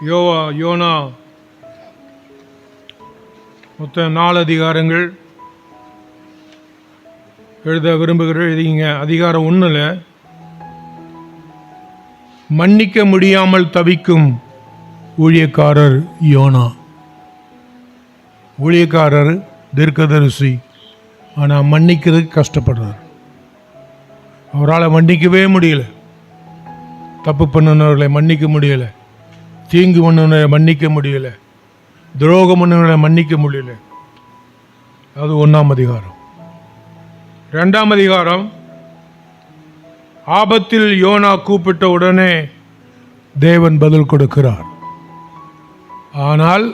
YONO மொத்தம் 4 அதிகாரங்கள் எழுத எழுதிங்க. அதிகாரம் 1 மன்னிக்க முடியாமல் தவிக்கும் ஊழியக்காரர் யோனா. ஊழியக்காரர் தீர்க்கதரிசி, ஆனால் மன்னிக்கிறதுக்கு கஷ்டப்படுறார். அவரால் மன்னிக்கவே முடியல. தப்பு பண்ணினவர்களை மன்னிக்க முடியல, தீங்கு பண்ணினவர்களை மன்னிக்க முடியல, துரோகம் பண்ணினவர்களை மன்னிக்க முடியல. அது 1ஆம் அதிகாரம். 2ஆம் அதிகாரம், ஆபத்தில் யோனா கூப்பிட்ட உடனே தேவன் பதில் கொடுக்கிறார். ஆனால்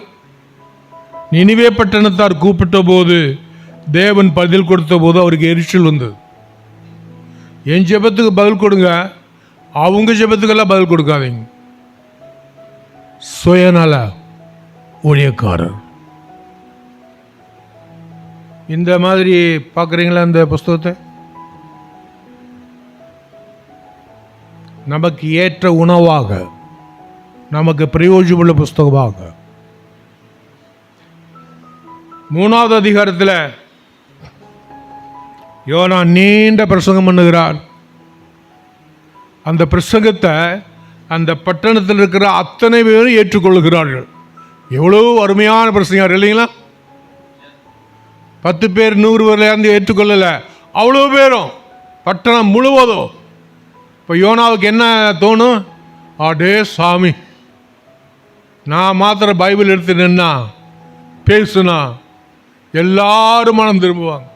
நினிவே பட்டணத்தார் கூப்பிட்ட போது தேவன் பதில் கொடுத்த போது அவருக்கு எரிச்சல் வந்தது. என் ஜெபத்துக்கு பதில் கொடுங்க, அவங்க ஜெபத்துக்கெல்லாம் பதில் கொடுக்காதீங்க. சுயநல ஊழியக்காரர். இந்த மாதிரி பார்க்குறீங்களா இந்த புஸ்தகத்தை? நமக்கு ஏற்ற உணவாக, நமக்கு பிரயோஜனமுள்ள புஸ்தகமாக. 3ஆவது அதிகாரத்தில் யோனா நீண்ட பிரசங்கம் பண்ணுகிறார். அந்த பிரசங்கத்தை அந்த பட்டணத்தில் இருக்கிற அத்தனை பேரும் ஏற்றுக்கொள்கிறார்கள். எவ்வளோ அருமையான பிரசங்கம் இல்லைங்களா? 10 பேர் 100 பேர்லேருந்து ஏற்றுக்கொள்ளலை, அவ்வளோ பேரும் பட்டணம் முழுவதும். இப்போ யோனாவுக்கு என்ன தோணும்? அடே சாமி, நான் மாத்திர பைபிள் எடுத்து நின்னா பேசுனா எல்லாரும் மனம் திரும்புவாங்க.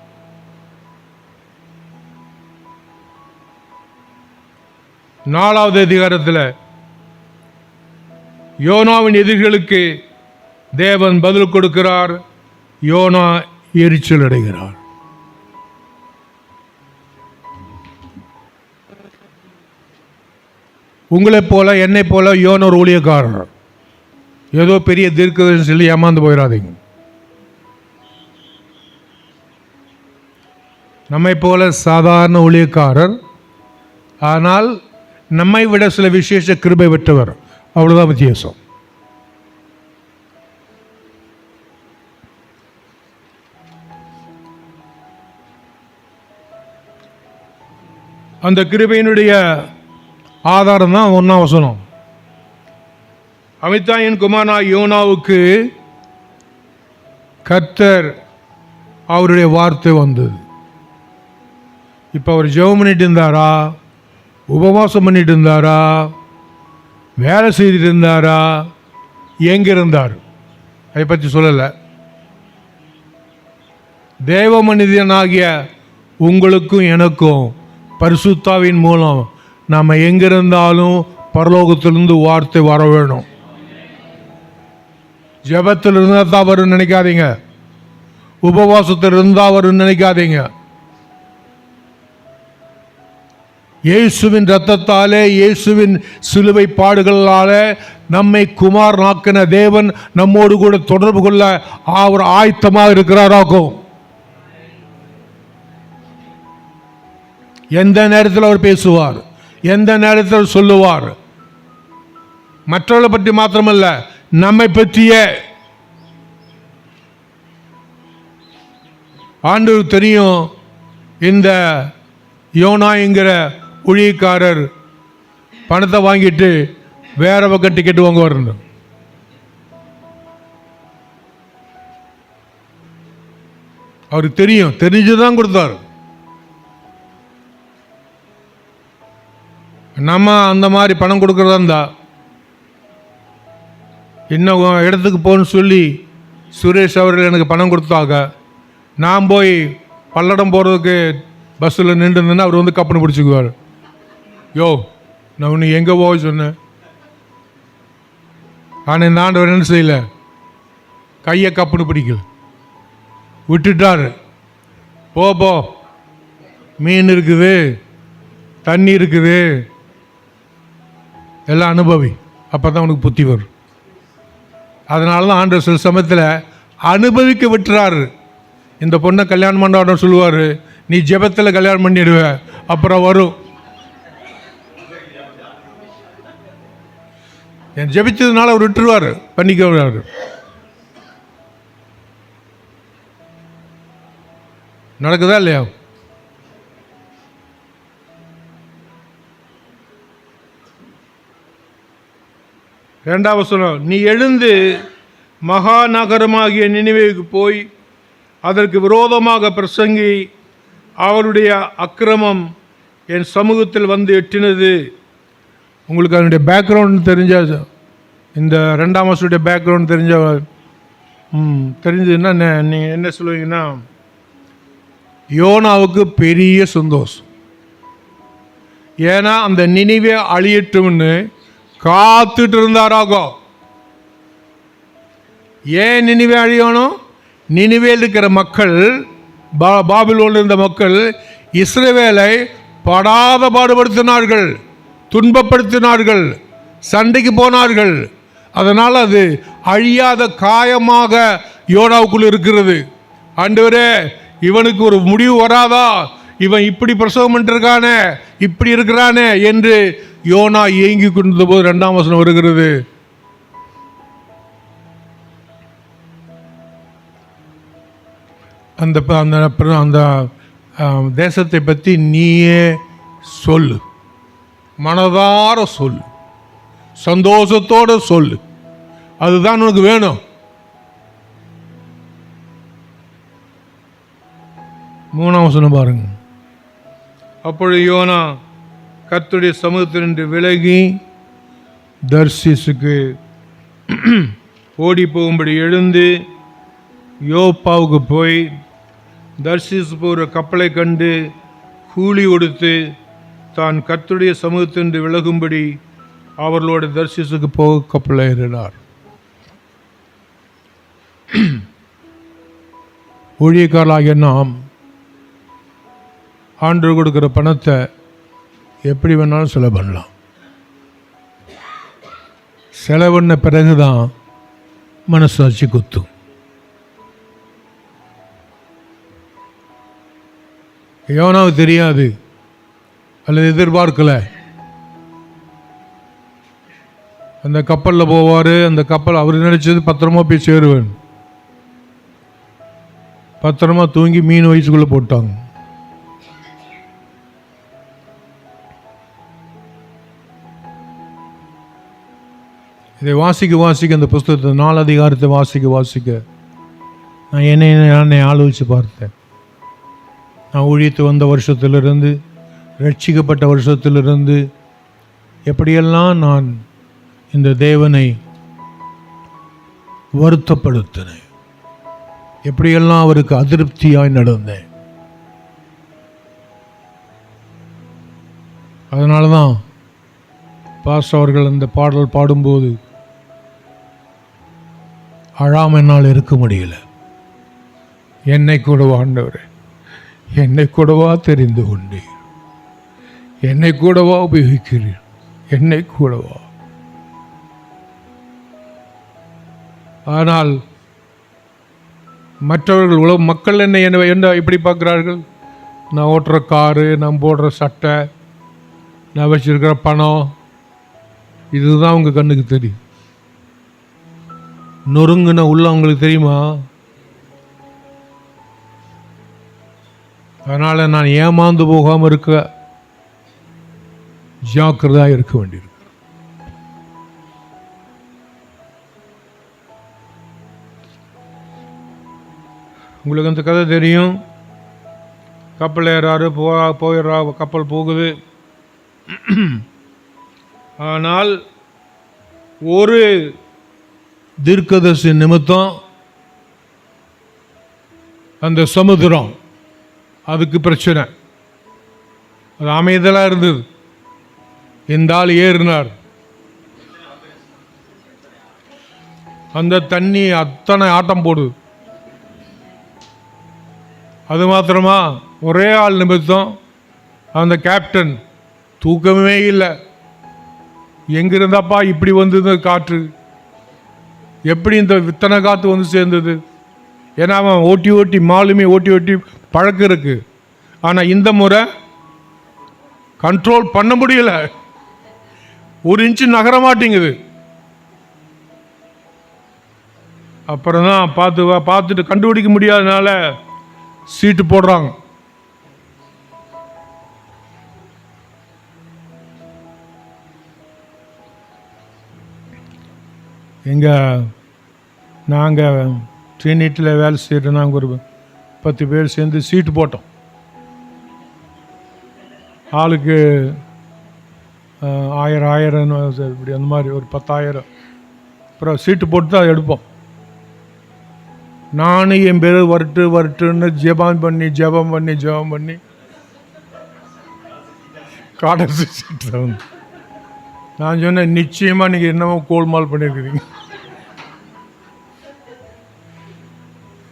நாலாவது அதிகாரத்தில் யோனாவின் எதிரிகளுக்கு தேவன் பதில் கொடுக்கிறார். யோனா எரிச்சல் அடைகிறார். உங்களைப் போல என்னை போல யோனா ஒரு ஊழியக்காரர். ஏதோ பெரிய தீர்க்கதரிசி சொல்லி ஏமாந்து போயிடாதீங்க. நம்மை போல சாதாரண ஊழியக்காரர், ஆனால் நம்மை விட சில விசேஷ கிருபை பெற்றவர். அவ்வளோதான் வித்தியாசம். அந்த கிருபையினுடைய ஆதாரம் தான் 1ஆம் வசனம். அமித்தாயின் குமாரனா யோனாவுக்கு கர்த்தர் அவருடைய வார்த்தை வந்தது. இப்போ அவர் ஜெபம் பண்ணிட்டு இருந்தாரா, உபவாசம் பண்ணிட்டு இருந்தாரா, வேலை செய்துட்டு இருந்தாரா, எங்கே இருந்தார் அதை பற்றி சொல்லலை. தேவ மனிதனாகிய உங்களுக்கும் எனக்கும் பரிசுத்தாவின் மூலம் நாம் எங்கிருந்தாலும் பரலோகத்திலிருந்து வார்த்தை வர வேணும். ஜெபத்தில் இருந்தால் தான் வரும்னு நினைக்காதீங்க, உபவாசத்தில் இருந்தால் வரும்னு நினைக்காதீங்க. இயேசுவின் இரத்தத்தாலே, இயேசுவின் சிலுவை பாடுகளாலே நம்மை குமாரனாக்கின தேவன் நம்மோடு கூட தொடர்பு கொள்ள அவர் ஆயத்தமாக இருக்கிறாராக்கும். எந்த நேரத்தில் அவர் பேசுவார், எந்த நேரத்தில் சொல்லுவார். மற்றவர்களை பற்றி மாத்திரமல்ல, நம்மை பற்றிய ஆண்டவருக்கு தெரியும். இந்த யோனா என்கிற ஊழியக்காரர் பணத்தை வாங்கிட்டு வேற பக்கம் டிக்கெட் வாங்க வரணும். அவருக்கு தெரியும், தெரிஞ்சுதான் கொடுத்தார். நம்ம அந்த மாதிரி பணம் கொடுக்குறதா இருந்தா இன்னும் இடத்துக்கு போகணும்னு சொல்லி சுரேஷ் அவர்கள் எனக்கு பணம் கொடுத்தாங்க, நான் போய் பல்லடம் போகிறதுக்கு பஸ்ஸில் நின்றுருந்தேன்னா அவர் வந்து கப்பனை பிடிச்சிக்குவார். யோ, நான் உன்னை எங்கே போக சொன்னேன்? ஆனால் இந்த ஆண்டவர் என்ன செய்யல, கையை கப்புன்னு பிடிக்கல, விட்டுட்டார். போ, மீன் இருக்குது, தண்ணி இருக்குது, எல்லாம் அனுபவி, அப்போ தான் உனக்கு புத்தி வரும். அதனால தான் ஆண்டவர் சில சமயத்தில் அனுபவிக்க விட்டுறாரு. இந்த பொண்ணை கல்யாணம் பண்ண சொல்லுவார், நீ ஜெபத்தில் கல்யாணம் பண்ணிடுவ, அப்புறம் வரும். என் ஜெபிச்சதுனால அவர் விட்டுருவார், பண்ணிக்கிறார். நடக்குதா இல்லையா? இரண்டாவது வசனம், நீ எழுந்து மகா நகரமாகிய நினிவேவுக்கு போய் அதற்கு விரோதமாக பிரசங்கி, அவருடைய அக்கிரமம் என் சமூகத்தில் வந்து எட்டினது. உங்களுக்கு அதனுடைய பேக்ரவுண்ட் தெரிஞ்ச, இந்த ரெண்டாம் வருஷத்துடைய பேக்ரவுண்ட் தெரிஞ்சதுன்னா நீங்கள் என்ன சொல்லுவீங்கன்னா, யோனாவுக்கு பெரிய சந்தோஷம். ஏன்னா அந்த நினிவே அழியட்டும்னு காத்துட்டு இருந்தாராகோ. ஏன் நினிவே அழியணும்? நினிவேல் இருக்கிற மக்கள், பாபிலோனில் இருந்த மக்கள் இஸ்ரவேலை படாத பாடுபடுத்தினார்கள், துன்பப்படுத்தினார்கள், சண்டைக்கு போனார்கள். அதனால் அது அழியாத காயமாக யோனாவுக்குள் இருக்கிறது. ஆண்டவரே, இவனுக்கு ஒரு முடிவு வராதா? இவன் இப்படி பிரசவம் பண்ணிருக்கானே, இப்படி இருக்கிறானே என்று யோனா ஏங்கி கொண்டிருந்த போது இரண்டாம் வசனம் வருகிறது. அந்த அந்த தேசத்தை பற்றி நீயே சொல்லு, மனதார சொல்லு, சந்தோஷத்தோடு சொல்லு, அதுதான் உனக்கு வேணும். மூணாம் வசனம் பாருங்க. அப்பொழுது யோனா கர்த்தருடைய சமூகத்தினின்று விலகி தர்சீசுக்கு ஓடி போகும்படி எழுந்து யோப்பாவுக்கு போய் தர்சீசு போகிற கப்பலை கண்டு கூலி கொடுத்து தான் கர்த்தருடைய சமூகத்தினின்று விலகும்படி அவர்களோட தர்சீசுக்கு போக கப்பலை ஏறினார். ஊழியக்காரர்களாகிய நாம் ஆண்டவர் கொடுக்குற பணத்தை எப்படி வேணாலும் செலவு பண்ணலாம். செலவுன்ன பிறகுதான் மனசாட்சி குத்தும். யோனாவுக்கு தெரியாது அல்லது எதிர்பார்க்கல. அந்த கப்பலில் போவார். அந்த கப்பல் அவர் நினைச்சது பத்திரமா போய் சேருவேன். பத்திரமா தூங்கி மீன் வயசுக்குள்ளே போட்டாங்க. இதை வாசிக்க அந்த புஸ்தகத்தை 4 அதிகாரத்தை வாசிக்க நான் என்னை ஆலோசித்து பார்த்தேன். நான் ஊழியத்து வந்த வருஷத்திலிருந்து, ரட்சிக்கப்பட்ட வருஷத்திலிருந்து எப்படியெல்லாம் நான் இந்த தேவனை வருத்தப்படுத்தினேன், எப்படியெல்லாம் அவருக்கு அதிருப்தியாய் நடந்தேன். அதனால தான் பாஸ்டர் அவர்கள் அந்த பாடல் பாடும்போது அழாம என்னால் இருக்க முடியல. என்னை கூடவா ஆண்டவரே, என்னை கூடவா தெரிந்து கொண்டீர், என்னை கூடவா உபயோகிக்கிறீர், என்னை கூடவா. ஆனால் மற்றவர்கள் மக்கள் என்ன எப்படி பார்க்குறார்கள்? நான் ஓட்டுற காரு, நான் போடுற சட்டை, நான் வச்சிருக்கிற பணம், இதுதான் அவங்க கண்ணுக்கு தெரியும். நொறுங்குன உள்ள அவங்களுக்கு தெரியுமா? அதனால நான் ஏமாந்து போகாமல் இருக்க ஜாக்கிரதையாக இருக்க வேண்டியிருக்கு. உங்களுக்கு அந்த கதை தெரியும். கப்பல் ஏறாரு, போயிடுறா, கப்பல் போகுது. ஆனால் ஒரு தீர்க்கதரிசி நிமித்தம் அந்த சமுத்திரம் அதுக்கு பிரச்சனை. அது அமைதலாக இருந்தது. இந்த ஆள் ஏறினார். அந்த தண்ணி அத்தனை ஆட்டம் போடுது. அது மாத்திரமா, ஒரே ஆள் நிமித்தம் அந்த கேப்டன் தூக்கமே இல்லை. எங்கிருந்தாப்பா இப்படி வந்தது காற்று, எப்படி இந்த வித்தனை காற்று வந்து சேர்ந்தது? ஏன்னா அவன் ஓட்டி மாலுமே ஓட்டி பழக்கம் இருக்கு. ஆனால் இந்த முறை கண்ட்ரோல் பண்ண முடியல. 1 இன்ச்சு நகர மாட்டேங்குது. அப்புறம் தான் பார்த்துட்டு கண்டுபிடிக்க முடியாதனால சீட்டு போடுறாங்க. நாங்கள் ட்ரினிட்டியில் வேலை செய்கிறோம். நாங்கள் ஒரு 10 பேர் சேர்ந்து சீட்டு போட்டோம். ஆளுக்கு 1000 இப்படி அந்த மாதிரி ஒரு 10,000. அப்புறம் சீட்டு போட்டு தான் எடுப்போம். நானும் என் பேர் வரட்டுன்னு ஜெபம் பண்ணி கடைசி சீட்டு தான். நான் சொன்னேன், நிச்சயமாக நீங்கள் என்னமோ கோல்மால் பண்ணியிருக்கிறீங்க.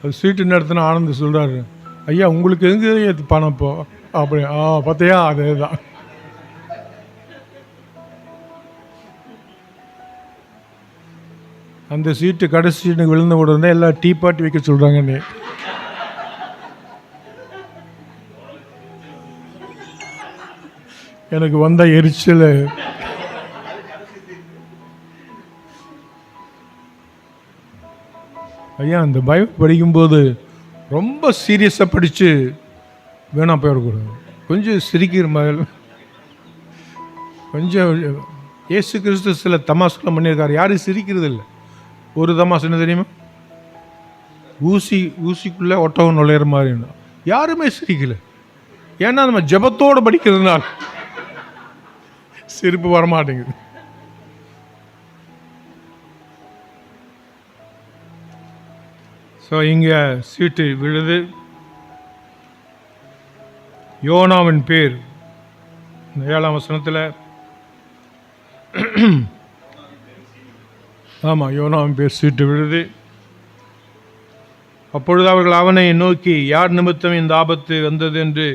அது சீட்டு நடத்தின ஆனந்த் சொல்கிறாரு, ஐயா உங்களுக்கு எங்கே பணம் இப்போ அப்படி பார்த்தியா, அதே தான். அந்த சீட்டு கடைசி சீட்டு விழுந்த உடனே எல்லாம் டீ பார்ட்டி வைக்க சொல்கிறாங்க. நீ எனக்கு வந்த எரிச்சல். ஐயா அந்த பைபிள் படிக்கும்போது ரொம்ப சீரியஸாக படித்து வேணாம் போயிடக்கூடாது. கொஞ்சம் சிரிக்கிற மாதிரி, கொஞ்சம் இயேசு கிறிஸ்து சில தமாசுலாம் பண்ணியிருக்காரு. யாரும் சிரிக்கிறது இல்லை. ஒரு தமாசு என்ன தெரியுமா? ஊசிக்குள்ளே ஒட்டகம் நுழையிற மாதிரி. யாருமே சிரிக்கலை. ஏன்னா நம்ம ஜெபத்தோடு படிக்கிறதுனால சிரிப்பு வரமாட்டேங்குது. ஸோ இங்கே சீட்டு விழுது. யோனாவின் பேர் 7ஆம் வசனத்தில், ஆமாம், யோனாவின் பேர் சீட்டு விழுது. அப்பொழுது அவர்கள் அவனை நோக்கி, யார் நிமித்தம் இந்த ஆபத்து வந்தது என்று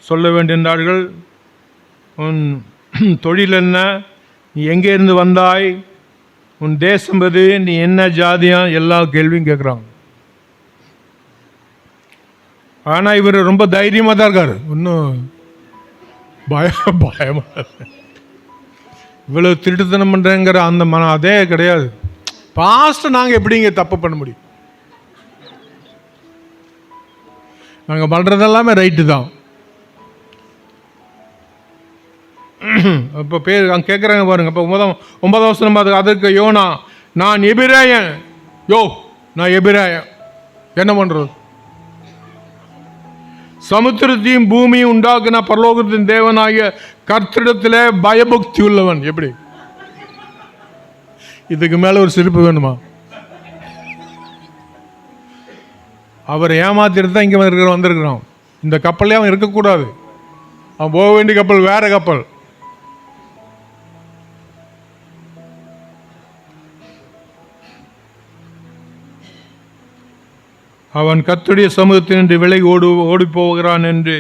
சொல்ல வேண்டியிருந்தார்கள். உன் தொழில் என்ன? நீ எங்கே இருந்து வந்தாய்? உன் தேசம் எது? நீ என்ன ஜாதியா? எல்லா கேள்வியும் கேட்குறாங்க. ஆனால் இவர் ரொம்ப தைரியமாக தான் இருக்கார். ஒன்றும் பயமாக இவ்வளோ திருட்டுத்தனம் பண்ணுறேங்கிற அந்த மனம் அதே கிடையாது. பாஸ்ட் நாங்கள் எப்படிங்க தப்பு பண்ண முடியும்? நாங்கள் பண்ணுறதெல்லாமே ரைட்டு தான். இப்போ பேர் அங்கே கேட்குறாங்க பாருங்க. இப்போ 9ஆம் வசனம் பார்த்து, அதற்கு யோனா, நான் எபிராயன். நான் எபிராயன், என்ன பண்ணுறது? சமுத்திரத்தையும் பூமியும் உண்டாக்குன பரலோகத்தின் தேவனாகிய கர்த்தரிடத்தில் பயபக்தி உள்ளவன். எப்படி? இதுக்கு மேல ஒரு சிரிப்பு வேணுமா? அவர் ஏமாத்திட்டு தான் இங்கே வந்திருக்கிறான். இந்த கப்பல்லே அவன் இருக்கக்கூடாது. அவன் போக வேண்டிய கப்பல் வேற கப்பல். அவன் கர்த்தருடைய சமூகத்தினின்று விலகி ஓடி போகிறான் என்று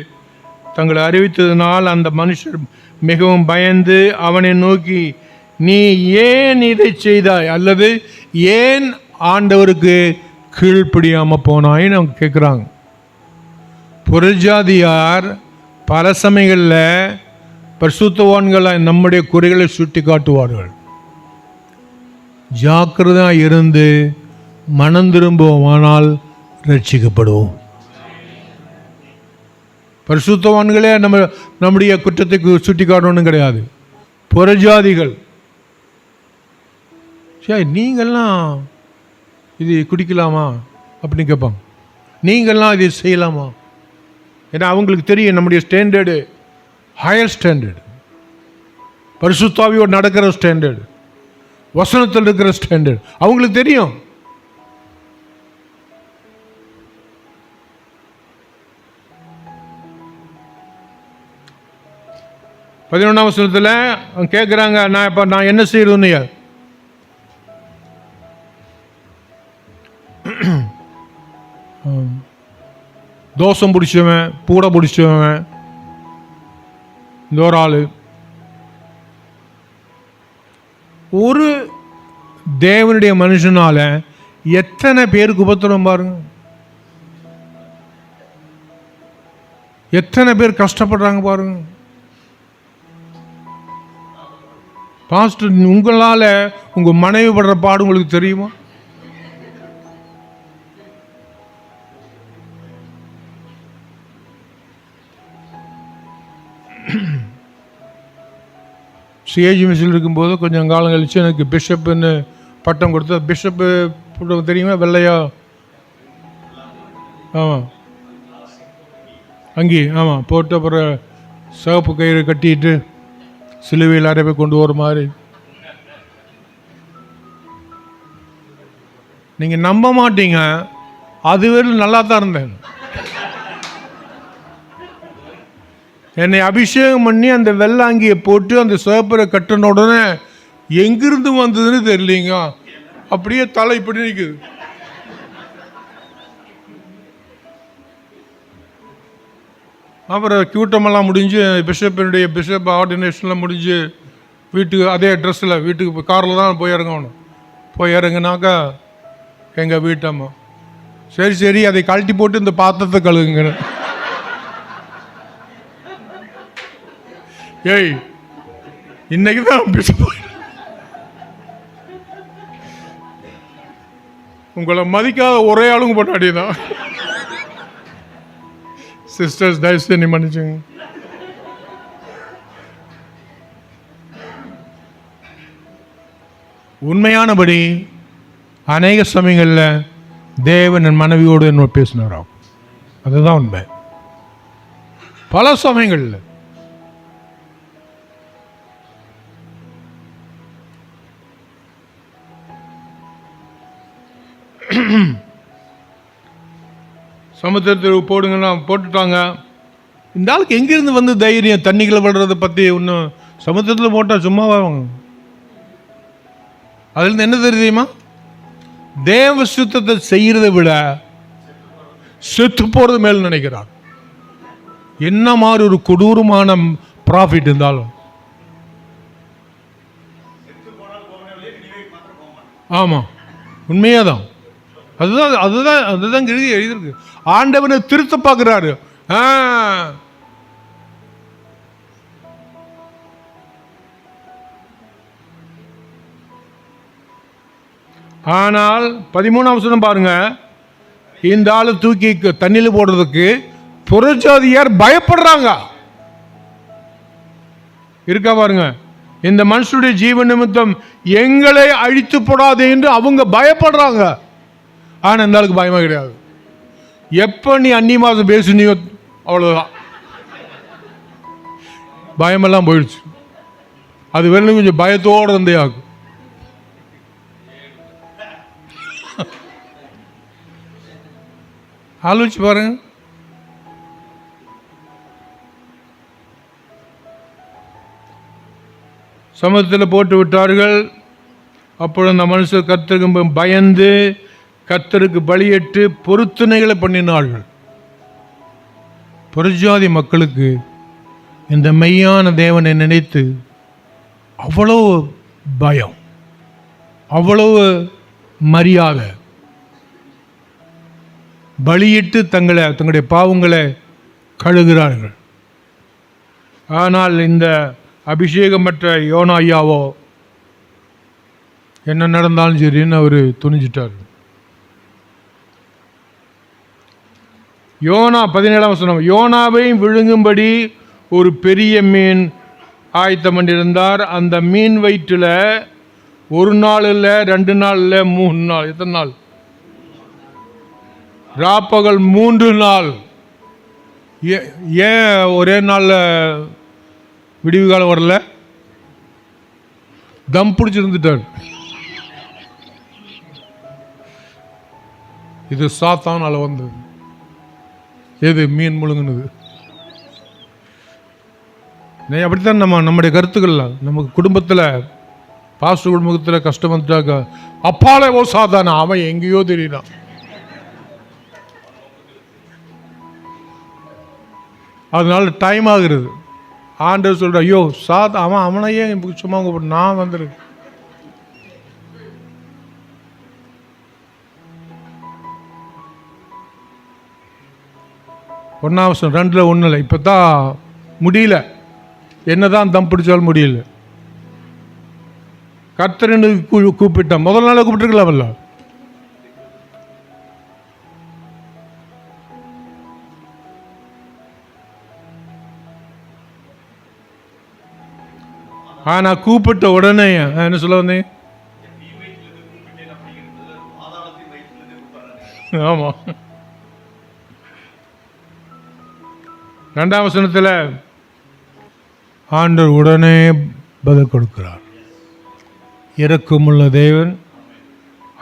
தங்களை அறிவித்ததினால் அந்த மனுஷர் மிகவும் பயந்து அவனை நோக்கி, நீ ஏன் இதை செய்தாய்? அல்லது ஏன் ஆண்டவருக்கு கீழ்ப்படியாமல் போனாயின்னு அவங்க கேட்குறாங்க. புறஜாதியார் பல சமயங்களில் பரிசுத்தவான்களை நம்முடைய குறைகளை சுட்டி காட்டுவார்கள். ஜாக்கிரதையாக இருந்து மனம் திரும்புவோமானால் ரட்சிக்கப்படுவோம். பரிசுத்தவான்களே நம்முடைய குற்றத்தை சுட்டி காட்டணும் கிடையாது. புறஜாதிகள், சரி நீங்கள்லாம் இது குடிக்கலாமா அப்படின்னு கேட்பாங்க. நீங்கள்லாம் இது செய்யலாமா? ஏன்னா அவங்களுக்கு தெரியும் நம்முடைய ஸ்டாண்டர்டு ஹையர் ஸ்டாண்டர்டு, பரிசுத்தாவியோடு நடக்கிற ஸ்டாண்டர்டு, வசனத்தில் இருக்கிற ஸ்டாண்டர்டு அவங்களுக்கு தெரியும். பதினொன்றாம் வசனத்தில் கேட்குறாங்க, நான் என்ன செய்யறதுன்னு. தோஷம் பிடிச்சவன், பூட பிடிச்சவன், இந்த ஒரு ஆள். ஒரு தேவனுடைய மனுஷனால எத்தனை பேருக்கு உபத்திரம் பாருங்க. எத்தனை பேர் கஷ்டப்படுறாங்க பாருங்க. பாஸ்டர், உங்களால் உங்கள் மனைவி படுற பாடு உங்களுக்கு தெரியுமா? சிஏஜிஎம்சியில் இருக்கும்போது கொஞ்சம் காலம் கழித்து எனக்கு பிஷப்புன்னு பட்டம் கொடுத்து, பிஷப்பு தெரியுமா, வெள்ளையா, ஆமாம் அங்கி, ஆமாம் போட்டு அப்புறம் சிவப்பு கயிறு கட்டிட்டு சிலுவையில் அரைப்பை கொண்டு வர மாதிரி. நீங்கள் நம்ப மாட்டீங்க, அதுவே நல்லா தான் இருந்தேன். என்னை அபிஷேகம் பண்ணி அந்த வெள்ளாங்கியை போட்டு அந்த சிவப்பரை கட்டின உடனே எங்கிருந்து வந்ததுன்னு தெரியலீங்க, அப்படியே தலை இப்படி நிற்குது. அப்புறம் கூட்டமெல்லாம் முடிஞ்சு பிஷப் ஆர்டினேஷன்லாம் முடிஞ்சு வீட்டுக்கு அதே ட்ரெஸ்ஸில் வீட்டுக்கு காரில் தான் போய் இறங்கணும். போய் இறங்குனாக்கா எங்கள் வீட்டம்மா, சரி அதை கழட்டி போட்டு இந்த பாத்திரத்தை கழுகுங்க. ஏய், இன்னைக்கு தான் பிஷப், உங்களை மதிக்காத ஒரே ஆளுங்க பொண்டாடி தான். சிஸ்டர்ஸ் தயவு செஞ்சு மன்னிச்சுங்க. உண்மையானபடி அநேக சமயங்களில் தேவன் என் மனைவியோடு என்ன பேசினாராம், அதுதான் உண்மை. பல சமயங்களில் சமுத்திரத்தில் போடுங்கன்னா போட்டுட்டாங்க. இந்த ஆளுக்கு எங்கிருந்து வந்து தைரியம் தண்ணிகளை விடுறதை பற்றி ஒன்றும், சமுத்திரத்தில் போட்டால் சும்மாவா? அதுலேருந்து என்ன தெரியுமா, தேவ சுத்தத்தை செய்கிறத விட செத்து போகிறது மேல் நினைக்கிறார். என்ன மாதிரி ஒரு கொடூரமான ப்ராஃபிட் இருந்தாலும். ஆமாம், உண்மையாக தான். அதுதான் எழுதியிருக்கு. ஆண்டவனை திருத்த பார்க்கிறாரு. ஆனால் 13ஆம் வசனம் பாருங்க, இந்த ஆளு தூக்கி தண்ணியில் போடுறதுக்கு புறஜாதியார் பயப்படுறாங்க. இருக்கா பாருங்க, இந்த மனுஷனுடைய ஜீவ நிமித்தம் எங்களை அழித்து போடாதே என்று அவங்க பயப்படுறாங்க. ஆனால் இந்த ஆளுக்கு பயமா கிடையாது. எப்போ நீ அந்நிய மாதம் பேசுனியோ அவ்வளோதான், பயமெல்லாம் போயிடுச்சு. அது வேணும் கொஞ்சம் பயத்தோடு இருந்தே ஆகும். ஆலோசிச்சு பாருங்க. சமுத்திரத்தில் போட்டு விட்டார்கள். அப்பொழுது அந்த மனுஷர் கர்த்தருக்கு பயந்து கர்த்தருக்கு பலியிட்டு பொருத்தனைகளை பண்ணினார்கள். புறஜாதி மக்களுக்கு இந்த மெய்யான தேவனை நினைத்து அவ்வளவு பயம், அவ்வளவு மரியாதை, பலியிட்டு தங்களுடைய பாவங்களை கழுகிறார்கள். ஆனால் இந்த அபிஷேகமற்ற யோனா ஐயாவோ என்ன நடந்தாலும் சரின்னு அவர் துணிஞ்சிட்டார். யோனா 17ஆம் வசனம், யோனாவை விழுங்கும்படி ஒரு பெரிய மீன் ஆயத்தம் பண்ணியிருந்தார். அந்த மீன் வயிற்றில் 1 நாள் இல்லை, 2 நாள் இல்லை, 3 நாள். எத்தனை நாள்? ராப்பகல் 3 நாள். ஏன் ஒரே நாளில் விடிவு காலம் வரல? தம் பிடிச்சிருந்துட்டார். இது சாத்தானால வந்தது. எது? மீன் முழுங்குனது. அப்படித்தான் நம்முடைய கருத்துக்கள்ல, நமக்கு குடும்பத்தில் பாஸ்டர் குடும்பத்தில் கஷ்டம் வந்துட்டாக்க அப்பாலே ஓ சாதாரண, அவன் எங்கேயோ தெரியலாம். அதனால டைம் ஆகுறது. ஆண்டவர் சொல்ற, ஐயோ அவனையே சும்மா நான் வந்துருக்கு. ஒன்றாவசம் 2ல் 1 இல்லை. இப்போ தான் முடியல, என்னதான் தம் பிடிச்சாலும் முடியல. கர்த்தர்னு கூப்பிட்டான். முதல் நாளே கூப்பிட்டுருக்கலாம்ல. ஆனா கூப்பிட்ட உடனே என்ன சொல்ல வந்தேன்? ஆமா, 2ஆம் வசனத்தில் ஆண்டவர் உடனே பதில் கொடுக்கிறார். இரக்கமுள்ள தேவன்,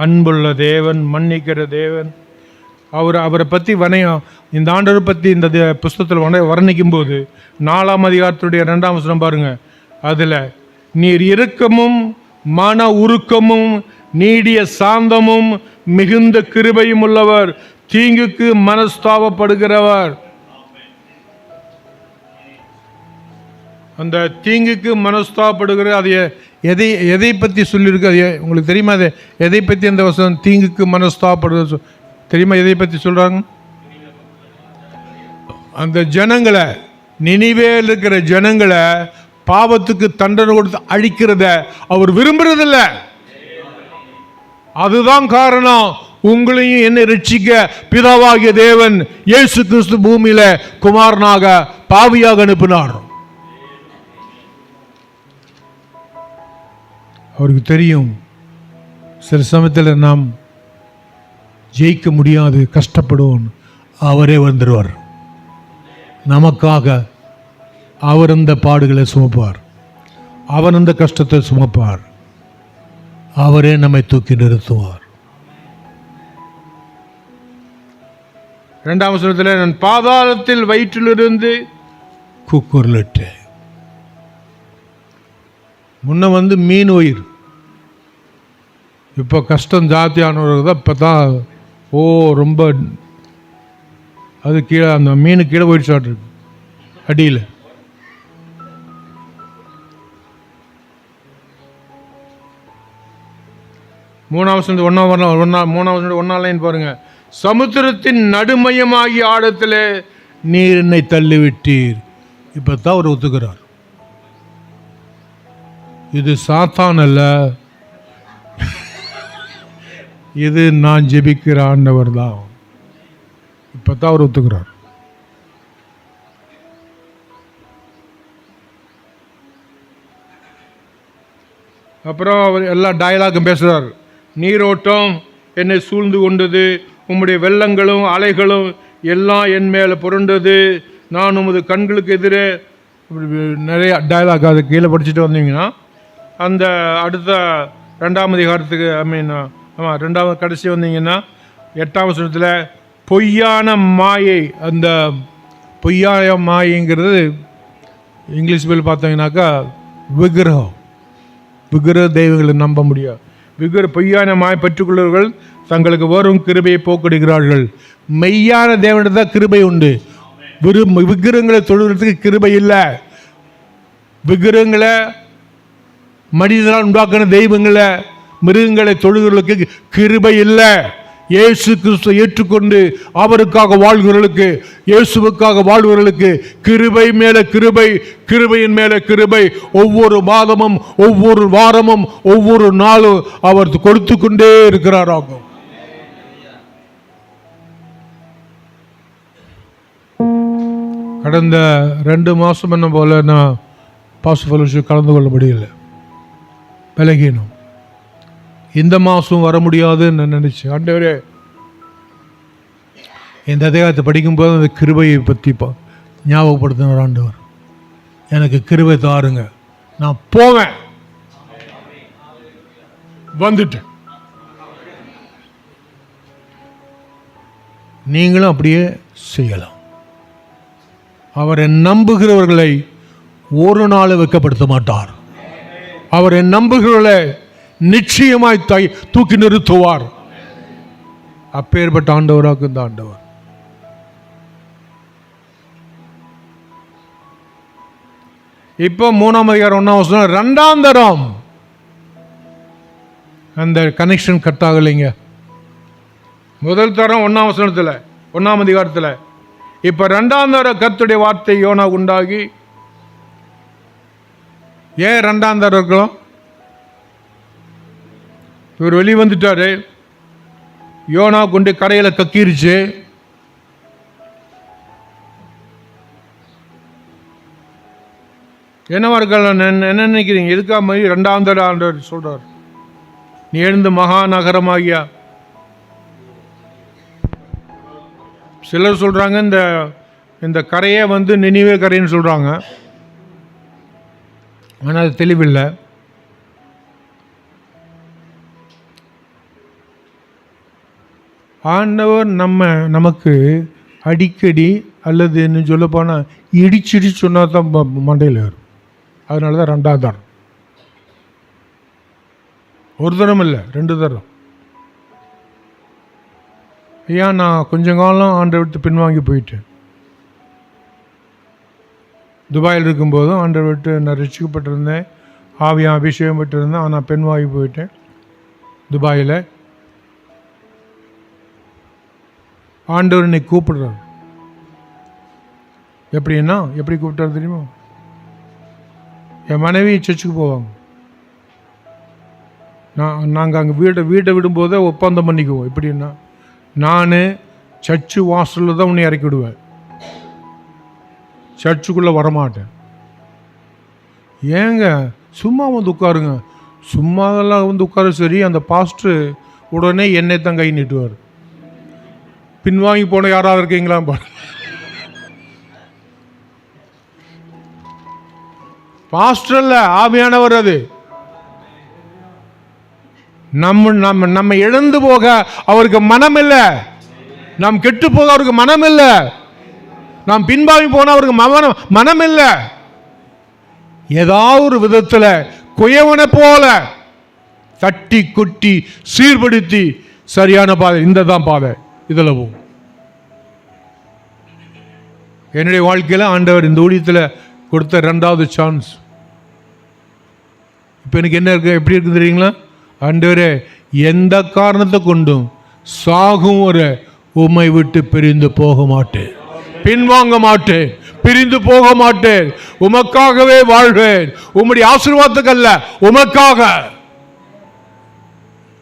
அன்புள்ள தேவன், மன்னிக்கிற தேவன். அவரை பற்றி இந்த ஆண்டவரை பற்றி இந்த புஸ்தகத்தில் வர்ணிக்கும் போது 4ஆம் அதிகாரத்துடைய 2ஆம் வசனம் பாருங்க. அதில் நீர் இரக்கமும் மன உருக்கமும் நீடிய சாந்தமும் மிகுந்த கிருபையும் உள்ளவர், தீங்குக்கு மனஸ்தாபப்படுகிறவர். அந்த தீங்குக்கு மனஸ்தாபப்படுகிற அது எதை பற்றி சொல்லியிருக்கு? அது உங்களுக்கு தெரியுமா? அது எதை பற்றி அந்த வசனம் தீங்குக்கு மனஸ்தாபப்படுகிறது தெரியுமா? எதை பற்றி சொல்கிறாங்க? அந்த ஜனங்களை, நினிவேல இருக்கிற ஜனங்களை பாவத்துக்கு தண்டனை கொடுத்து அழிக்கிறத அவர் விரும்புறதில்லை. அதுதான் காரணம். உங்களையும் என்னை ரட்சிக்க பிதாவாகிய தேவன் இயேசு கிறிஸ்து பூமியில குமாரனாக பாவியாக அனுப்பினார். அவருக்கு தெரியும் சில சமயத்தில் நாம் ஜெயிக்க முடியாது, கஷ்டப்படுவோம். அவரே வந்துடுவார் நமக்காக. அவர் அந்த பாடுகளை சுமப்பார், அவர் அந்த கஷ்டத்தை சுமப்பார், அவரே நம்மை தூக்கி நிறுத்துவார். 2ஆம் வசனத்தில் நான் பாதாளத்தில் வயிற்றிலிருந்து கூக்குரலிட்டேன். முன்ன மீன் உயிர், இப்போ கஷ்டம் ஜாத்தியானவர்கள் தான். இப்போ தான் ரொம்ப அது கீழே, அந்த மீன் கீழே போயிட்டு சாப்பிட்ருக்கு அடியில். மூணாம் லைன் பாருங்க. சமுத்திரத்தின் நடுமையமாகிய ஆழத்தில் நீர் என்னை தள்ளிவிட்டீர். இப்போ தான் அவர் ஒத்துக்கிறார். இது சாத்தான் அல்ல, இது நான் ஜெபிக்கிற ஆண்டவர் தான். இப்போ தான் அவர் ஒத்துக்கிறார். அப்புறம் அவர் எல்லா டயலாகும் பேசுகிறார். நீரோட்டம் என்னை சூழ்ந்து கொண்டது, உம்முடைய வெள்ளங்களும் அலைகளும் எல்லாம் என் மேலே புரண்டது, நான் உமது கண்களுக்கு எதிரே. நிறைய டயலாக் அது கீழே படிச்சுட்டு வந்தீங்கன்னா அந்த அடுத்த 2ஆம் அதிகாரத்துக்கு ஆமாம் 2ஆவது கடைசி வந்தீங்கன்னா 8ஆம் வசனத்தில் பொய்யான மாயை. அந்த பொய்யான மாயைங்கிறது இங்கிலீஷ் பேர் பார்த்தீங்கன்னாக்கா விக்கிரகம். விக்கிரக தெய்வங்களை நம்ப முடியாது. பொய்யான மாயை பெற்றுக்கொள்வர்கள் தங்களுக்கு வரும் கிருபையை போக்கடிக்கிறார்கள். மெய்யான தேவனிடம் தான் கிருபை உண்டு. விக்கிரகங்களை தொழுகிறதுக்கு கிருபை இல்லை. விக்கிரகங்களை மனிதனால் உண்டாக்கின தெய்வங்களை, மிருகங்களை தொழுகிறவர்களுக்கு கிருபை இல்லை. இயேசு கிறிஸ்துவை ஏற்றுக்கொண்டு அவருக்காக வாழ்கிறவர்களுக்கு, இயேசுவுக்காக வாழ்கிறவர்களுக்கு கிருபை மேல கிருபை, கிருபையின் மேல கிருபை. ஒவ்வொரு மாதமும், ஒவ்வொரு வாரமும், ஒவ்வொரு நாளும் அவர் கொடுத்து கொண்டே இருக்கிறாராகும். கடந்த 2 மாதம் என்ன போல நான் பாஸ்ட் கலந்து கொள்ள முடியல, விலகினோம். இந்த மாதம் வர முடியாதுன்னு நினைச்சேன். ஆண்டவரே, இந்த அதிகாரத்தை படிக்கும்போது அந்த கிருபையை பற்றி ஞாபகப்படுத்தினார் ஆண்டவர். எனக்கு கிருபை தாருங்க, நான் போவேன். வந்துட்டேன். நீங்களும் அப்படியே செய்யலாம். அவரை நம்புகிறவர்களை ஒரு நாள் வெட்கப்படுத்த மாட்டார். அவரை நம்புகிறவர்களை நிச்சயமாய் தூக்கி நிறுத்துவார். அப்பேற்பட்ட ஆண்டவராக இந்த ஆண்டவர். இப்போ 3ஆம் அதிகாரம் 1ஆம் வசனம் 2ஆம் தரம் அந்த கனெக்ஷன் கட் ஆகலைங்க. முதல் தரம் 1ஆம் வசனத்தில், 1ஆம் அதிகாரத்தில். இப்போ 2ஆம் தரம் கர்த்தருடைய வார்த்தை யோனா உண்டாகி. ஏன் 2ஆம் தரம் இருக்கலாம்? இவர் வெளியே வந்துட்டாரு, யோனா கொண்டு கரையில் கக்கிருச்சு. என்னவா இருக்கலாம் என்ன நினைக்கிறீங்க? எதுக்காக மாதிரி 2ஆம் தடவை ஆண்டவர் சொல்றார், நீ எழுந்து மகா நகரமாகியா. சிலர் சொல்றாங்க இந்த கரையே நினிவே கரைன்னு சொல்றாங்க. ஆனால் அது தெளிவில்லை. ஆண்டவர் நமக்கு அடிக்கடி அல்லது இன்னும் சொல்ல போனால் இடிச்சிடி சொன்னா தான் மண்டையில் வரும். அதனால தான் 2ஆம் தரம். ஒரு தரம் இல்லை, 2 தரம். ஐயா, நான் கொஞ்ச காலம் ஆண்டவர் விட்டு பின்வாங்கி போயிட்டேன். துபாயில் இருக்கும்போதும் ஆண்டவர் விட்டு நான் ரட்சிக்கப்பட்டிருந்தேன், ஆவியான் அபிஷேகம் பெற்றிருந்தேன். ஆனால் பின்வாங்கி போயிட்டேன். துபாயில் ஆண்டவர் என்னை கூப்பிடுறார். எப்படி கூப்பிட்டாரு தெரியுமா? என் மனைவி சர்ச்சுக்கு போவாங்க. நாங்கள் அங்கே வீட்டை விடும்போதே ஒப்பந்தம் பண்ணிக்குவோம். எப்படின்னா, நான் சர்ச்சு வாசலில் தான் உன்னை இறக்கி விடுவேன், சர்ச்சுக்குள்ளே வரமாட்டேன். ஏங்க சும்மா உட்காருங்க. சும்மாவெல்லாம் உட்கார. சரி, அந்த பாஸ்டர் உடனே என்னை தான் கை நீட்டுவார். பின்வாங்கி போன யாராவது இருக்கீங்களா பாருங்க. பாஸ்டர் இல்ல, ஆவியானவர். அது நம்ம இழந்து போக அவருக்கு மனம் இல்லை, நாம் கெட்டு போக அவருக்கு மனம் இல்லை, நாம் பின்வாங்கி போன அவருக்கு மனம் இல்லை. ஏதாவது ஒரு விதத்தில் குயவனை போல தட்டி கொட்டி சீர்படுத்தி சரியான பாதை, இந்த தான் பாதை, இதில் போகும். என்னுடைய வாழ்க்கையில் ஆண்டவர் இந்த ஊழியத்தில் கொடுத்த 2வது சான்ஸ். இப்போ எனக்கு என்ன இருக்கு, எப்படி இருக்கு தெரியுங்களா? ஆண்டவரே, எந்த காரணத்தை கொண்டும் சாகும் ஒரு உம்மை விட்டு பிரிந்து போக மாட்டேன், பின்வாங்க மாட்டேன், பிரிந்து போக மாட்டேன். உமக்காகவே வாழ்வேன். உம்முடைய ஆசீர்வாதத்துக்கு அல்ல, உமக்காக.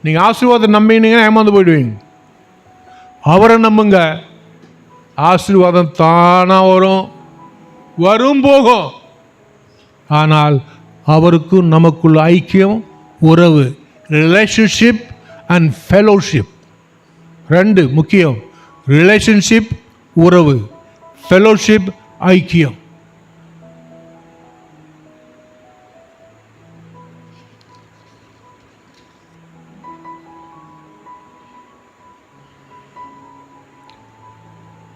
நீங்க ஆசீர்வாதம் நம்பினீங்கன்னா ஏமாந்து போயிடுவீங்க. அவரை நம்புங்க, ஆசீர்வாதம் தானா வரும் போகும். ஆனால் அவருக்கும் நமக்குள்ள ஐக்கியம், உறவு, ரிலேஷன்ஷிப் அண்ட் ஃபெலோஷிப் 2 முக்கியம். ரிலேஷன்ஷிப், உறவு, ஃபெலோஷிப், ஐக்கியம்.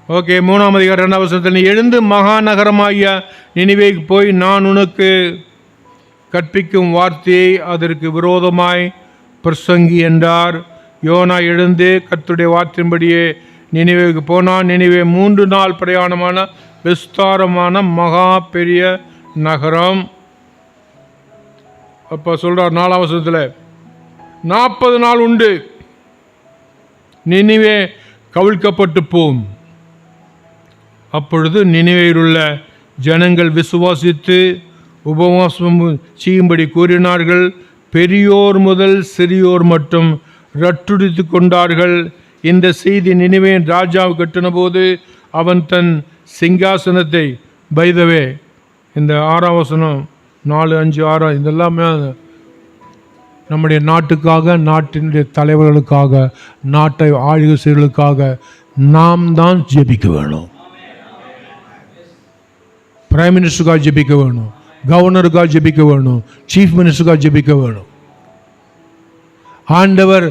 ஓகே, 3ஆம் அதிகாரம் 2ஆம் வசனத்தில், நீ எழுந்து மகா நகரமாகிய நினிவேக்கு போய் நான் உனக்கு கற்பிக்கும் வார்த்தையை அதற்கு விரோதமாய் பிரசங்கி என்றார். யோனா எழுந்து கர்த்தருடைய வார்த்தையின்படியே நினிவேக்கு போனான். நினிவே 3 நாள் பிரயாணமான விஸ்தாரமான மகா பெரிய நகரம். அப்போ சொல்றார் 4ஆம் வசனத்தில், 40 நாள் உண்டு, நினிவே கவிழ்க்கப்பட்டு போம். அப்பொழுது நினிவேயில் உள்ள ஜனங்கள் விசுவாசித்து உபவாசம் செய்யும்படி கூறினார்கள். பெரியோர் முதல் சிறியோர் மட்டும் ரட்டுடித்து கொண்டார்கள். இந்த செய்தி நினிவேயின் ராஜாவு கட்டின போது அவன் தன் சிங்காசனத்தை, பைதவே இந்த 6ஆம் வசனம் 4, 5, 6 இதெல்லாமே நம்முடைய நாட்டுக்காக, நாட்டினுடைய தலைவர்களுக்காக, நாட்டை ஆளுகை செய்வர்களுக்காக நாம் தான் ஜெபிக்க வேணும். பிரைம் மினிஸ்டருக்காக ஜெபிக்க வேணும், கவர்னருக்காக ஜெபிக்க வேணும், சீஃப் மினிஸ்டருக்காக ஜெபிக்க வேணும். ஆண்டவர்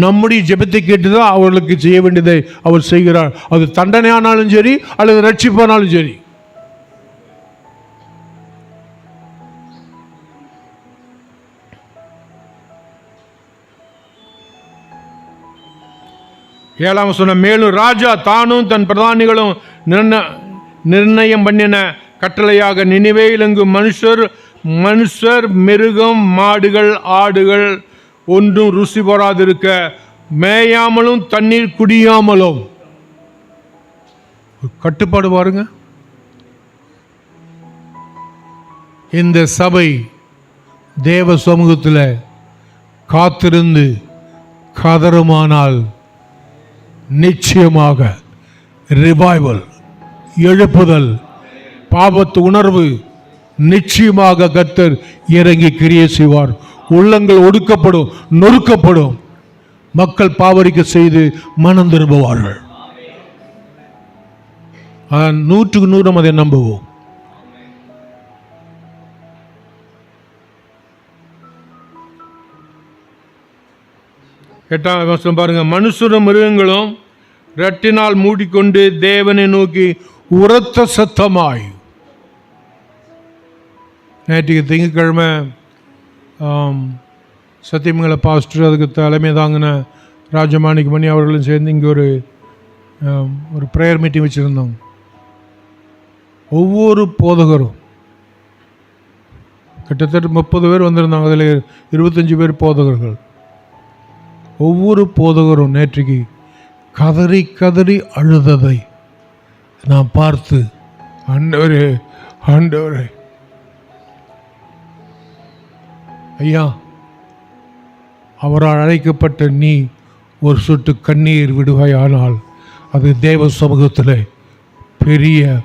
நம்முடைய ஜெபத்தை கேட்டுதான் அவர்களுக்கு செய்ய வேண்டியதை அவர் செய்கிறார். அது தண்டனையானாலும் சரி, அல்லது ரட்சிப்பானாலும் சரி. ஏழாம் வசனம், மேலும் ராஜா தானும் தன் பிரதானிகளும் நிர்ணயம் பண்ணின கட்டளையாக நினிவேயில் எங்கு மனுஷர் மிருகம் மாடுகள் ஆடுகள் ஒன்றும் ருசி போராதிருக்க மேயாமலும் தண்ணீர் குடியாமலும். கட்டுப்பாடு பாருங்க. இந்த சபை தேவ சமூகத்தில் காத்திருந்து கதறுமானால் நிச்சயமாக ரிவைவல், எழுப்புதல், பாவத்து உணர்வு நிச்சயமாக கர்த்தர் இறங்கி கிரியை செய்வார். உள்ளங்கள் ஒடுக்கப்படும், நொறுக்கப்படும். மக்கள் பாவரிக்க செய்து மனம் திரும்புவார்கள். 100க்கு 100 அதை நம்புவோம். எட்டாம் வசனம் பாருங்க. மனுஷரும் மிருகங்களும் இரட்டினால் மூடிக்கொண்டு தேவனை நோக்கி உரத்த சத்தமாய். நேற்றுக்கு திங்கட்கிழமை சத்தியமங்கல பாஸ்டர், அதுக்கு தலைமை தாங்கின ராஜமாணிக்கு மணி அவர்களும் சேர்ந்து இங்கே ஒரு ப்ரேயர் மீட்டிங் வச்சுருந்தோம். ஒவ்வொரு போதகரும் கிட்டத்தட்ட 30 பேர் வந்திருந்தாங்க. அதில் 25 பேர் போதகர்கள். ஒவ்வொரு போதகரும் நேற்றுக்கு கதறி கதறி அழுததை நான் பார்த்து, ஆண்டவரே ஆண்டவரே ஐயா, அவரால் அழைக்கப்பட்ட நீ ஒரு சொட்டு கண்ணீர் விடுவாயானால் அது தேவ சமூகத்தில் பெரிய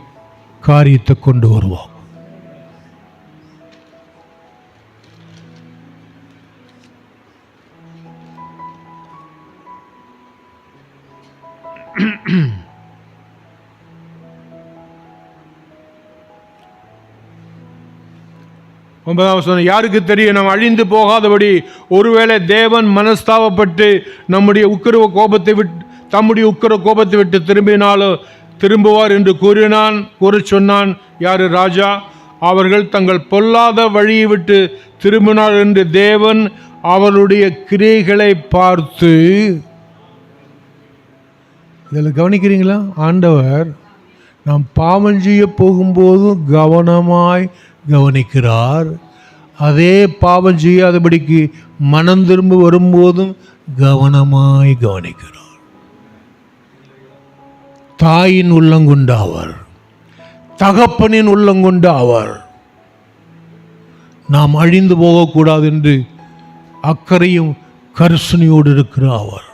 காரியத்தை கொண்டு வருவோம். ஒன்பதாம் யாருக்கு தெரியும், நாம் அழிந்து போகாதபடி ஒருவேளை தேவன் மனஸ்தாபப்பட்டு தம்முடைய உக்கிர கோபத்தை விட்டு திரும்புவார் என்று கூற சொன்னான். யாரு? ராஜா. அவர்கள் தங்கள் பொல்லாத வழியை விட்டு திரும்பினார் என்று தேவன் அவருடைய கிரியைகளை பார்த்து. இதில் கவனிக்கிறீங்களா? ஆண்டவர் நாம் பாவம் செய்ய போகும்போதும் கவனமாய் கவனிக்கிறார். அதே பாவம் செய்யாதபடிக்கு மனம் திரும்ப வரும்போதும் கவனமாய் கவனிக்கிறார். தாயின் உள்ளங்கொண்ட அவர், தகப்பனின் உள்ளங்கொண்ட அவர் நாம் அழிந்து போகக்கூடாது என்று அக்கறையும் கரிசனையோடு இருக்கிற அவர்.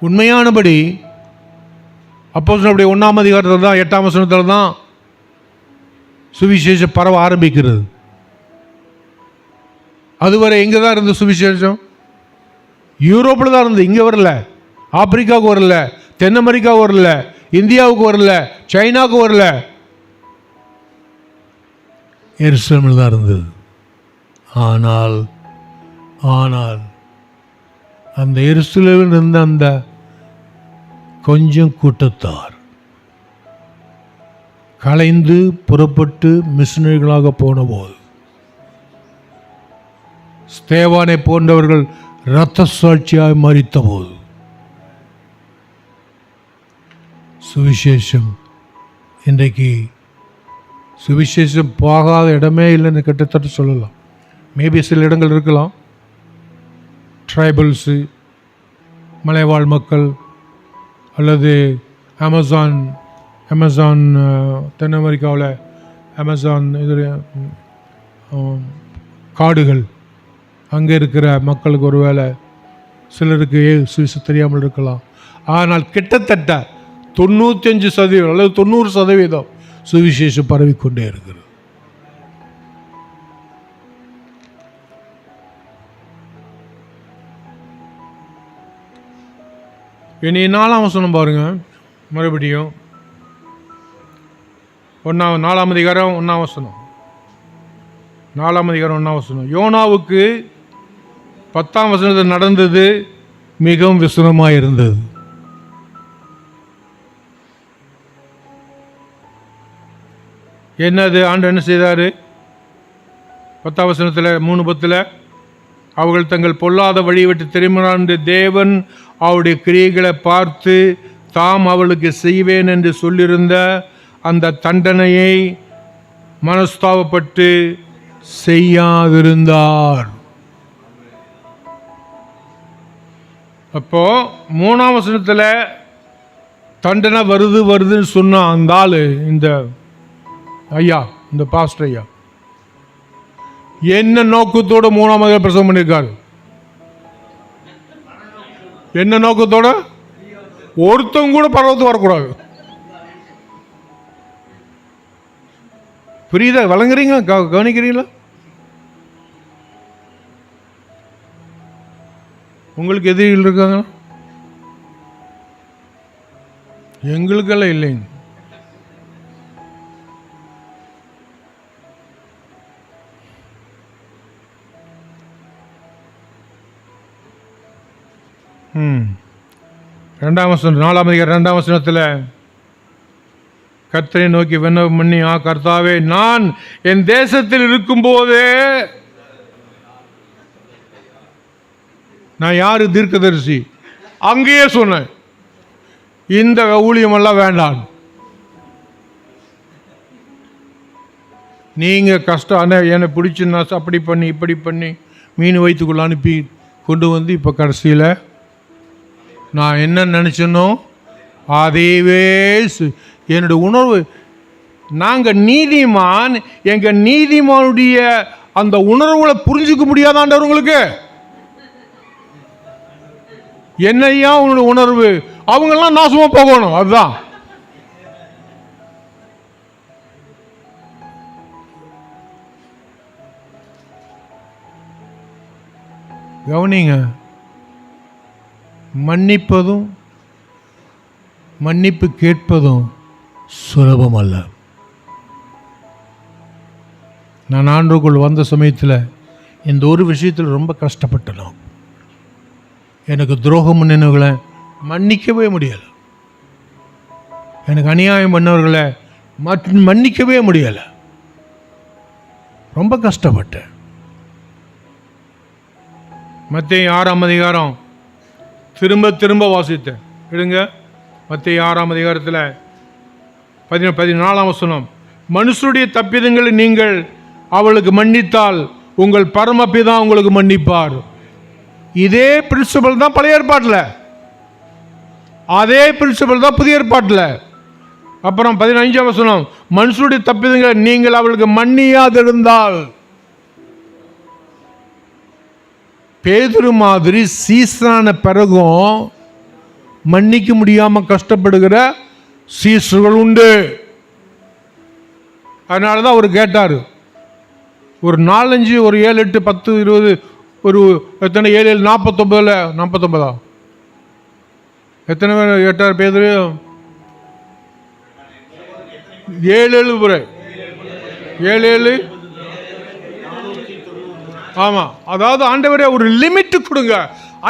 உண்மையானபடி அப்போஸ்தலர்களுடைய 1ஆம் அதிகாரத்தில் தான் 8ஆம் வசனத்தில் தான் சுவிசேஷம் பரவ ஆரம்பிக்கிறது. அதுவரை எங்கே தான் இருந்த சுவிசேஷம்? யூரோப்பில் தான் இருந்தது. இங்கே வரல. ஆப்பிரிக்காவுக்கு வரல, தென் அமெரிக்காவுக்கு வரல, இந்தியாவுக்கு வரல, சைனாவுக்கு வரல. எருசலேமில் தான் இருந்தது. ஆனால் அந்த எருசலேமில் இருந்த அந்த கொஞ்சம் கூட்டத்தார் கலைந்து புறப்பட்டு மிஷனரிகளாக போனபோது, ஸ்தேவானை போன்றவர்கள் இரத்த சாட்சியாய் மரித்த போது, சுவிசேஷம் இன்றைக்கு சுவிசேஷம் போகாத இடமே இல்லைன்னு கிட்டத்தட்ட சொல்லலாம். மேபி சில இடங்கள் இருக்கலாம். ட்ரைபல்ஸு, மலைவாழ் மக்கள், அல்லது அமேசான் தென் அமெரிக்காவில் அமேசான் காடுகள், அங்கே இருக்கிற மக்களுக்கு ஒருவேளை சிலருக்கு சுவிசேஷம் தெரியாமல் இருக்கலாம். ஆனால் கிட்டத்தட்ட 95% அல்லது 90% சுவிசேஷம் பரவிக்கொண்டே இருக்கிறது. இனி 4ஆம் வசனம் பாருங்க. மறுபடியும் 4ஆம் அதிகாரம் 1ஆம் வசனம். 4ஆம் அதிகாரம் 1ஆம் வசனம். யோனாவுக்கு 10ஆம் வசனத்தில் நடந்தது மிகவும் விசனமாக இருந்தது. என்னது? ஆண்டு என்ன செய்தார்? 10ஆம் வசனத்தில் 3:10 அவர்கள் தங்கள் பொல்லாத வழியை விட்டு திரும்பினார் என்று தேவன் அவருடைய கிரியைகளை பார்த்து தாம் அவளுக்கு செய்வேன் என்று சொல்லியிருந்த அந்த தண்டனையை மனஸ்தாபப்பட்டு செய்யாதிருந்தார். அப்போ 3ஆம் வசனத்தில் தண்டனை வருதுன்னு சொன்ன அந்த ஆளு, இந்த ஐயா, இந்த பாஸ்டர் ஐயா, என்ன நோக்கத்தோட 3ஆம் அதிகாரம் பிரசங்கம் பண்ணியிருக்காரு? என்ன நோக்கத்தோட? ஒருத்தவங்க கூட பரவத்து வரக்கூடாது. புரியுதா? வழங்குறீங்களா? கவனிக்கிறீங்களா? உங்களுக்கு எதிரிகள் இருக்காங்க? எங்களுக்கெல்லாம் இல்லைங்க. ரெண்டாம் வசனம், 4ஆம் அதிகாரம் 2ஆம் வசனத்தில் கர்த்தரை நோக்கி விண்ணப்பம் பண்ணி, கர்த்தாவே, நான் என் தேசத்தில் இருக்கும்போதே, நான் யாரு? தீர்க்கதரிசி. அங்கேயே சொன்னேன், இந்த ஊழியமெல்லாம் வேண்டாம், நீங்க கஷ்டம் என்னை பிடிச்சுன்னா அப்படி பண்ணி இப்படி பண்ணி மீன் வயிற்றுக்குள்ள அனுப்பி கொண்டு வந்து இப்போ கடைசியில் நான் என்ன நினச்சனோ அதையவே என்னுடைய உணர்வு. நாங்கள் நீதிமான், எங்கள் நீதிமானுடைய அந்த உணர்வுகளை புரிஞ்சுக்க முடியாதாண்டவங்களுக்கு. என்னையா உன்னுடைய உணர்வு? அவங்கெல்லாம் நாசமா போகணும். அதுதான் கவனிங்க. மன்னிப்பதும் மன்னிப்பு கேட்பதும் சுலபம் அல்ல. நான் ஆண்டுக்குள் வந்த சமயத்தில் இந்த ஒரு விஷயத்தில் ரொம்ப கஷ்டப்பட்டேன். எனக்கு துரோகம் பண்ணினவர்களை மன்னிக்கவே முடியலை, எனக்கு அநியாயம் பண்ணவர்களை மன்னிக்கவே முடியலை, ரொம்ப கஷ்டப்பட்டேன். மத்தேயு 6ஆம் அதிகாரம் திரும்ப திரும்ப வாசித்தேன். எடுங்க, மத்தேயு 6ஆம் அதிகாரத்தில் 14ஆம் வசனம். மனுஷருடைய தப்பிதங்களை நீங்கள் அவளுக்கு மன்னித்தால் உங்கள் பரமபிதா உங்களுக்கு மன்னிப்பார். இதே பிரின்சிபல் தான் பழைய ஏற்பாட்டில், அதே பிரின்சிபல் தான் புதிய ஏற்பாட்டில். அப்புறம் 15ஆம் வசனம், மனுஷருடைய தப்பிதங்களை நீங்கள் அவளுக்கு மன்னியாதிருந்தால். பேதுரு மாதிரி சீசனான பிறகும் மன்னிக்க முடியாமல் கஷ்டப்படுகிற சீசர்கள் உண்டு. அதனால தான் அவர் கேட்டார், ஒரு 4, 5, ஒரு 7, 8, 10, 20, ஒரு எத்தனை 7, 49, 49 எத்தனை பேர் கேட்டார் பேதுரு? 7 முறை, 7 ஆமா. அதாவது ஆண்டவரே ஒரு லிமிட் கொடுங்க,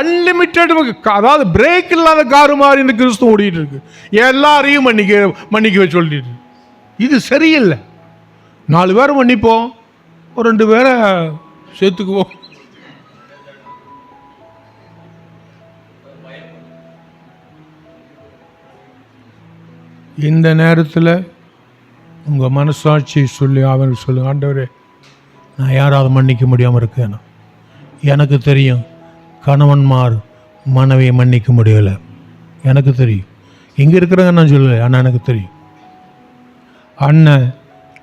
அன்லிமிட்டெட். அதாவது பிரேக் இல்லாத காரு மாதிரி இந்த கிறிஸ்து ஓடிட்டு இருக்கு, எல்லாரையும் மன்னிக்க சொல்லிட்டு. இது சரியில்லை. 4 பேரை மன்னிப்போம், ஒரு 2 பேரை சேர்த்துக்குவோம். இந்த நேரத்தில் உங்கள் மனசாட்சி சொல்லி அவனுக்கு சொல்லுங்க, ஆண்டவரே நான் யாராவது மன்னிக்க முடியாமல் இருக்கேன். எனக்கு தெரியும் கணவன்மார் மனைவியை மன்னிக்க முடியலை, எனக்கு தெரியும். இங்கே இருக்கிறவங்க நான் சொல்லலை, ஆனால் எனக்கு தெரியும் அண்ணன்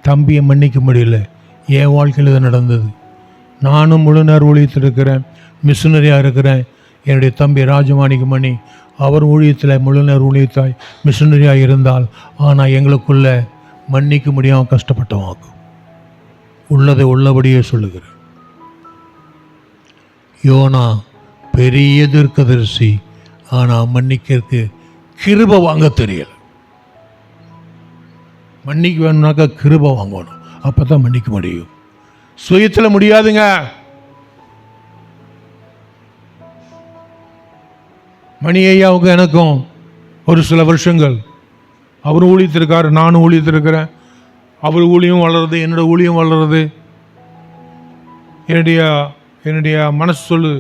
தம்பியை மன்னிக்க முடியல. என் வாழ்க்கையில் இது நடந்தது. நானும் முழு நேர ஊழியத்தில் இருக்கிறேன், மிஷினரியாக இருக்கிறேன். என்னுடைய தம்பி ராஜமாணிக்கமணி அவர் ஊழியத்தில் முழு நேர ஊழியத்தாய் மிஷினரியாக இருந்தால், ஆனால் எங்களுக்குள்ள மன்னிக்க முடியாமல் கஷ்டப்பட்டவாங்க. உள்ளதை உள்ளபடியே சொல்லுகிறேன். யோனா பெரிய தீர்க்கதரிசி, ஆனால் மன்னிக்கிறதுக்கு கிருபை வாங்க தெரியல. மன்னிக்க வேணும்னாக்கா கிருபை வாங்கணும், அப்போ தான் மன்னிக்க முடியும். சுயத்தில் முடியாதுங்க. மணி ஐயாவுக்கும் எனக்கும் ஒரு சில வருஷங்கள், அவர் ஊழியத்திருக்காரு, நானும் ஊழியத்திருக்கிறேன். அவர் ஊழியம் வளருது, என்னோட ஊழியம் வளருது. என்னுடைய மனசு சொல்லு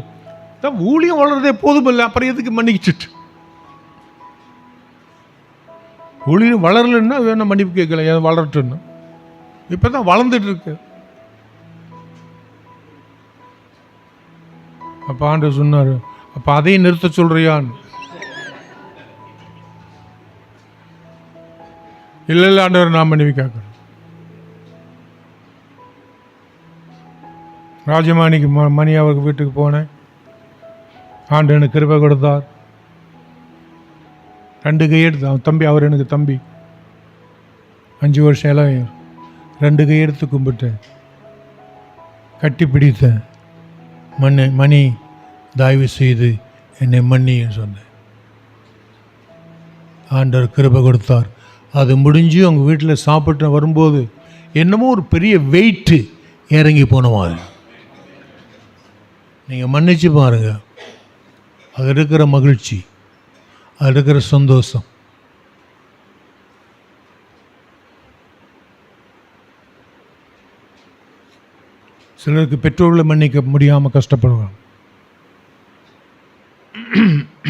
தான் ஊழியம் வளர்றதே போதும் இல்லை, அப்புறம் எதுக்கு மன்னிச்சுட்டு? ஊழியம் வளரலன்னா வேணும் மன்னிப்பு கேட்கல, ஏன் வளரட்டுன்னு. இப்போ தான் வளர்ந்துட்டு இருக்கு. அப்போ ஆண்டவர் சொன்னார், அப்போ அதையும் நிறுத்த சொல்றியான்னு. இல்லை ஆண்டவர், நான் மன்னிப்பு கேட்குறேன். ராஜமாணிக்கு மணி அவருக்கு வீட்டுக்கு போனேன். ஆண்டு எனக்கு கிருபை கொடுத்தார். 2 கையெடுத்து அவன் தம்பி, அவர் எனக்கு தம்பி, 5 வருஷம் இளவையர். 2 கையெடுத்து கும்பிட்டேன், கட்டி பிடித்தேன். மணி தயவு செய்து என்னை மன்னின்னு சொன்னேன். ஆண்டவர் கிருபை கொடுத்தார். அது முடிஞ்சு அவங்க வீட்டில் சாப்பிட்டு வரும்போது என்னமோ ஒரு பெரிய வெயிட்டு இறங்கி போனவாள். நீங்கள் மன்னிச்சு பாருங்க, அது இருக்கிற மகிழ்ச்சி, அது இருக்கிற சந்தோஷம். சிலருக்கு பெற்றோர்களை மன்னிக்க முடியாமல் கஷ்டப்படுவாங்க.